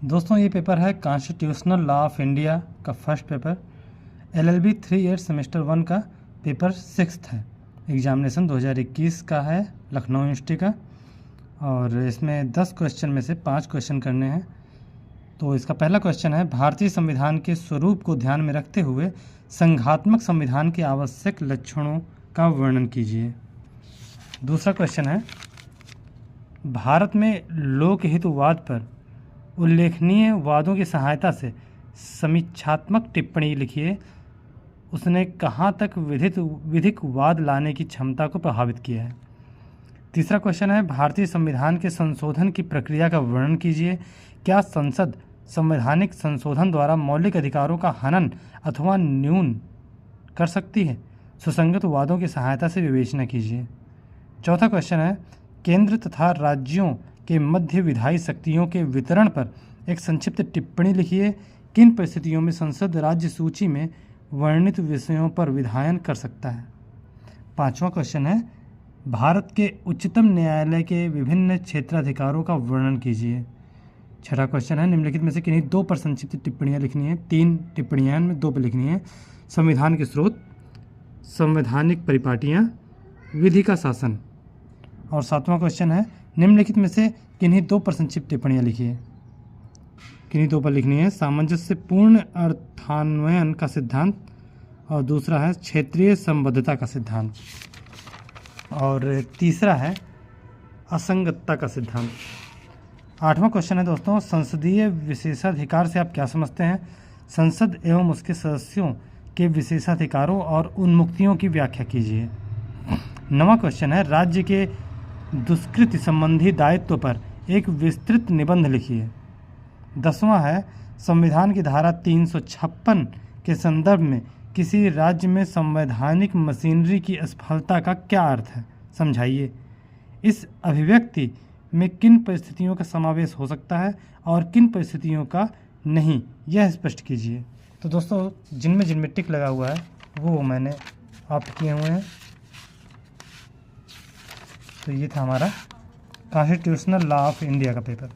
दोस्तों ये पेपर है कॉन्स्टिट्यूशनल लॉ ऑफ इंडिया का first paper, LLB 3 year semester 1 का पेपर 6 है। एग्जामिनेशन 2021 का है लखनऊ यूनिवर्सिटी का, और इसमें 10 क्वेश्चन में से 5 क्वेश्चन करने हैं। तो इसका पहला क्वेश्चन है, भारतीय संविधान के स्वरूप को ध्यान में रखते हुए संघात्मक संविधान के आवश्यक लक्षणों का वर्णन कीजिए। दूसरा क्वेश्चन है, भारत में लोकहितवाद पर उल्लेखनीय वादों की सहायता से समीक्षात्मक टिप्पणी लिखिए। उसने कहाँ तक विधिक वाद लाने की क्षमता को प्रभावित किया है। तीसरा क्वेश्चन है, भारतीय संविधान के संशोधन की प्रक्रिया का वर्णन कीजिए। क्या संसद संवैधानिक संशोधन द्वारा मौलिक अधिकारों का हनन अथवा न्यून कर सकती है? सुसंगत वादों की सहायता से विवेचना कीजिए। चौथा क्वेश्चन है, केंद्र तथा राज्यों के मध्य विधायी शक्तियों के वितरण पर एक संक्षिप्त टिप्पणी लिखिए। किन परिस्थितियों में संसद राज्य सूची में वर्णित विषयों पर विधायन कर सकता है? पांचवा क्वेश्चन है, भारत के उच्चतम न्यायालय के विभिन्न क्षेत्राधिकारों का वर्णन कीजिए। छठा क्वेश्चन है, निम्नलिखित में से किन्हीं 2 पर संक्षिप्त टिप्पणियाँ लिखनी है। 3 टिप्पणियाँ में 2 पर लिखनी है। संविधान के स्रोत, संवैधानिक परिपाटियाँ, विधि का शासन। और 7वां क्वेश्चन है, निम्नलिखित में से किन्हीं 2 पर संक्षिप्त टिप्पणियाँ लिखिए। किन्हीं 2 पर लिखनी है। सामंजस्यपूर्ण अर्थान्वयन का सिद्धांत, और दूसरा है क्षेत्रीय संबद्धता का सिद्धांत, और तीसरा है असंगतता का सिद्धांत। 8वां क्वेश्चन है दोस्तों, संसदीय विशेषाधिकार से आप क्या समझते हैं? संसद एवं उसके सदस्यों के विशेषाधिकारों और उन्मुक्तियों की व्याख्या कीजिए। 9वां क्वेश्चन है, राज्य के दुष्कृति संबंधी दायित्व पर एक विस्तृत निबंध लिखिए। 10वां है, संविधान की धारा 356 के संदर्भ में किसी राज्य में संवैधानिक मशीनरी की असफलता का क्या अर्थ है, समझाइए। इस अभिव्यक्ति में किन परिस्थितियों का समावेश हो सकता है और किन परिस्थितियों का नहीं, यह स्पष्ट कीजिए। तो दोस्तों जिनमें टिक लगा हुआ है वो मैंने ऑप्ट किए हुए हैं। तो ये था हमारा कॉन्स्टिट्यूशनल लॉ ऑफ इंडिया का पेपर।